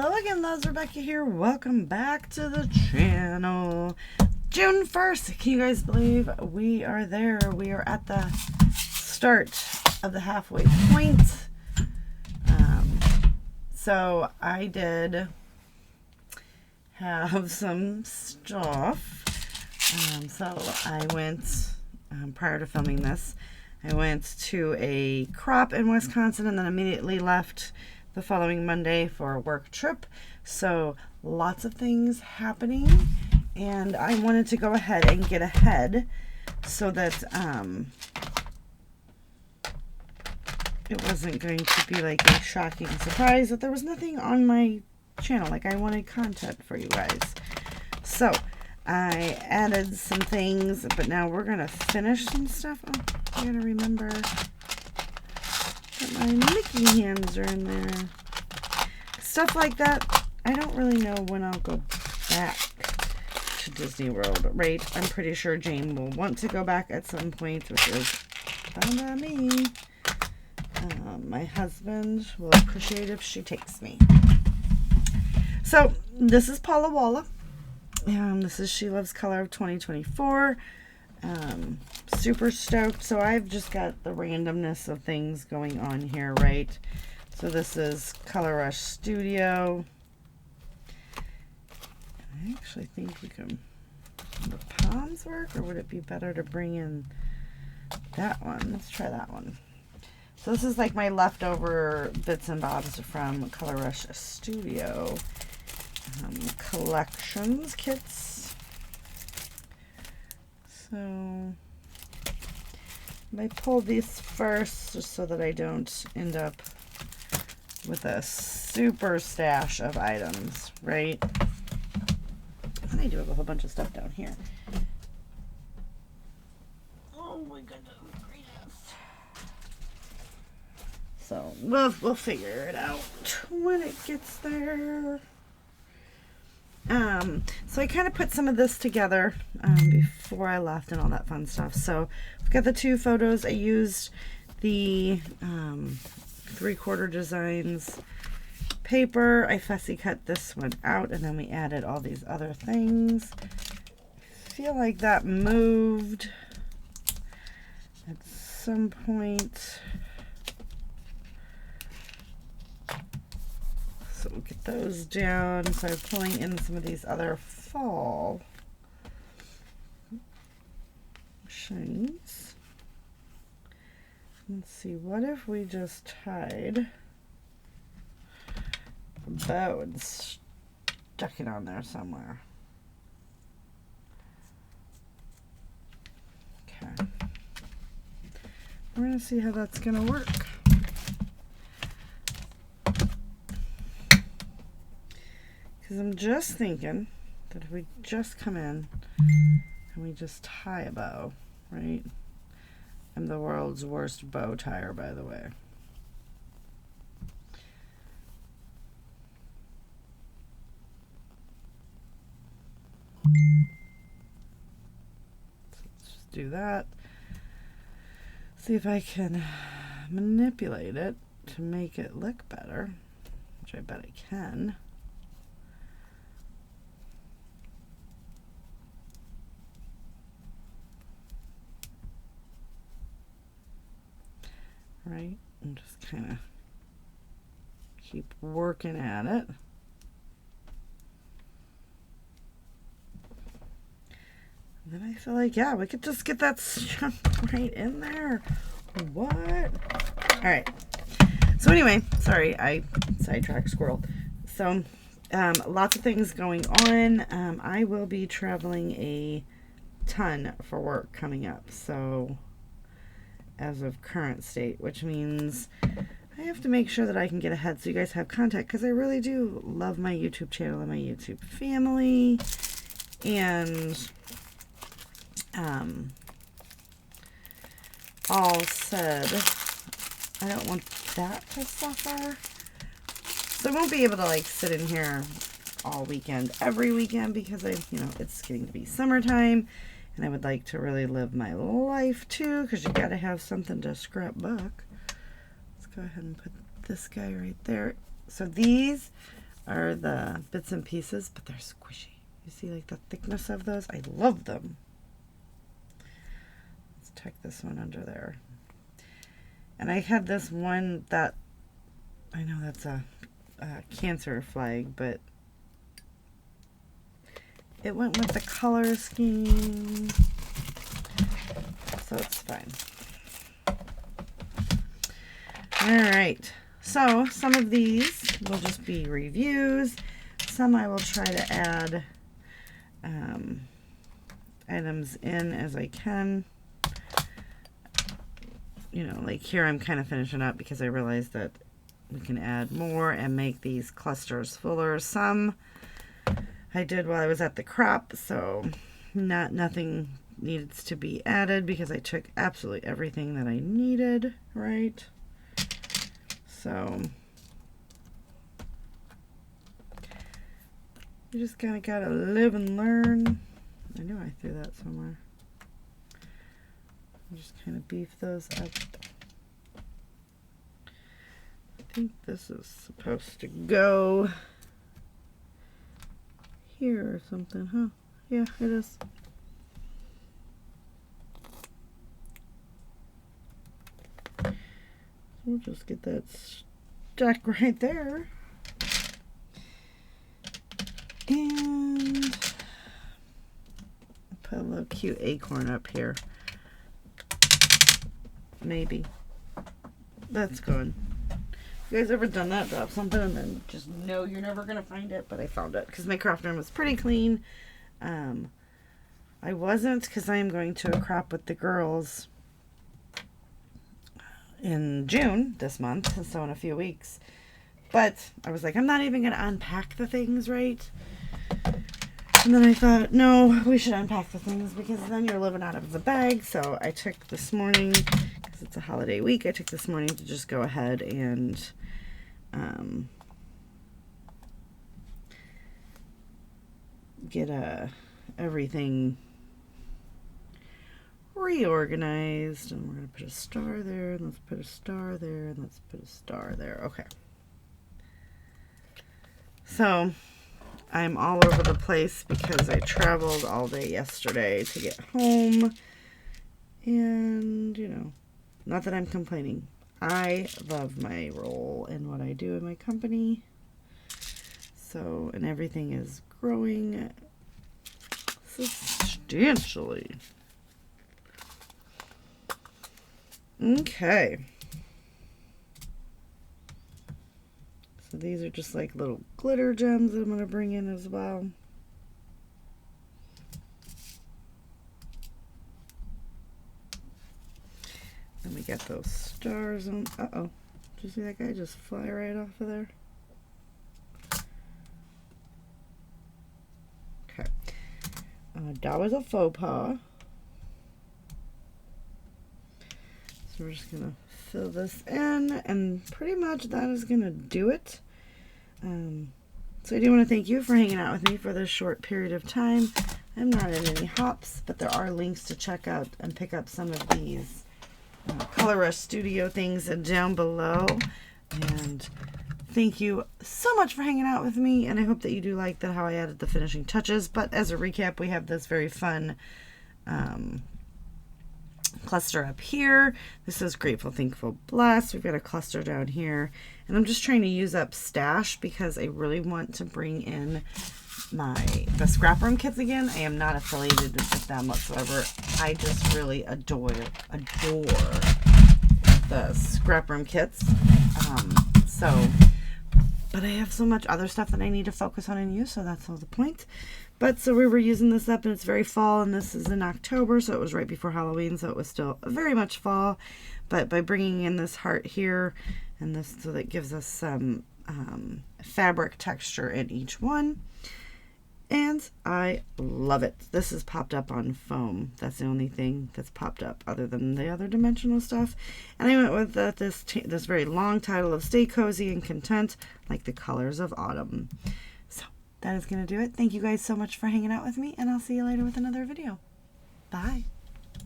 Hello again, loves. Rebecca here. Welcome back to the channel. June 1st. Can you guys believe we are there? We are at the start of the halfway point. So I did have some stuff. So I went, prior to filming this, I went to a crop in Wisconsin and then immediately left the following Monday for a work trip. So lots of things happening, and I wanted to go ahead and get ahead so that it wasn't going to be like a shocking surprise that there was nothing on my channel. Like, I wanted content for you guys. So I added some things, but now we're gonna finish some stuff. Oh, I gotta remember that my Mickey hands are in there. Stuff like that. I don't really know when I'll go back to Disney World, right? I'm pretty sure Jane will want to go back at some point, which is fine by me. My husband will appreciate if she takes me. So this is Paula Walla. This is She Loves Color of 2024. Super stoked. So I've just got the randomness of things going on here, right? So this is Color Rush Studio. I actually think we can, the palms work, or would it be better to bring in that one? Let's try that one. So this is like my leftover bits and bobs from Color Rush Studio collections kits. So I pull these first just so that I don't end up with a super stash of items, right? And I do have a whole bunch of stuff down here. Oh my goodness. So we'll figure it out when it gets there. So I kind of put some of this together before I left and all that fun stuff. So I've got the two photos. I used the 3/4 Designs paper. I fussy cut this one out, and then we added all these other things. I feel like that moved at some point. So we'll get those down. So I'm pulling in some of these other fall shinies. Let's see, what if we just tied a bow and stuck it on there somewhere? Okay. We're gonna see how that's gonna work. Because I'm just thinking that if we just come in and we just tie a bow, right? I'm the world's worst bow tire, by the way. So let's just do that. See if I can manipulate it to make it look better, which I bet I can. Right, and just kind of keep working at it. And then I feel like, yeah, we could just get that stuff right in there. What? All right. So anyway, sorry, I sidetracked squirrel. So lots of things going on. I will be traveling a ton for work coming up. So as of current state, which means I have to make sure that I can get ahead so you guys have contact, because I really do love my YouTube channel and my YouTube family. And all said, I don't want that to suffer. So I won't be able to like sit in here all weekend, every weekend, because it's getting to be summertime. And I would like to really live my life too, because you gotta have something to scrapbook. Let's go ahead and put this guy right there. So these are the bits and pieces, but they're squishy. You see like the thickness of those? I love them. Let's tuck this one under there. And I had this one that, I know that's a Cancer flag, but it went with the color scheme, so it's fine. Alright, so some of these will just be reviews. Some I will try to add items in as I can. You know, like here I'm kind of finishing up because I realized that we can add more and make these clusters fuller. Some I did while I was at the crop, so nothing needs to be added because I took absolutely everything that I needed, right? So you just kind of gotta live and learn. I knew I threw that somewhere. Just kind of beef those up. I think this is supposed to go here or something, huh? Yeah, it is. We'll just get that stuck right there. And put a little cute acorn up here. Maybe. That's good. You guys ever done that? Drop something and then just know you're never going to find it, but I found it because my craft room was pretty clean. I wasn't because I am going to a crop with the girls in June this month, so in a few weeks. But I was like, I'm not even going to unpack the things, right? And then I thought, no, we should unpack the things because then you're living out of the bag. So I took this morning, because it's a holiday week, I took this morning to just go ahead and get everything reorganized. And we're going to put a star there, and let's put a star there, and let's put a star there. Okay. So I'm all over the place because I traveled all day yesterday to get home. And, you know, not that I'm complaining. I love my role in what I do in my company. So, and everything is growing substantially. Okay. So these are just like little glitter gems that I'm going to bring in as well. And we got those stars on. Uh-oh. Did you see that guy just fly right off of there? Okay. That was a faux pas. So we're just going to fill this in, and pretty much that is going to do it. So I do want to thank you for hanging out with me for this short period of time. I'm not in any hops, but there are links to check out and pick up some of these Color Rush Studio things down below. And thank you so much for hanging out with me, and I hope that you do like that how I added the finishing touches. But as a recap, we have this very fun cluster up here. This is Grateful, Thankful, Blessed. We've got a cluster down here, and I'm just trying to use up stash because I really want to bring in the scrap room kits again. I am not affiliated with them whatsoever. I just really adore the scrap room kits. But I have so much other stuff that I need to focus on and use, so that's all the point. But so we were using this up, and it's very fall, and this is in October, so it was right before Halloween, so it was still very much fall. But by bringing in this heart here, and this, so that gives us some fabric texture in each one. And I love it. This is popped up on foam. That's the only thing that's popped up other than the other dimensional stuff. And I went with this very long title of Stay Cozy and Content, like the colors of autumn. So that is going to do it. Thank you guys so much for hanging out with me, and I'll see you later with another video. Bye.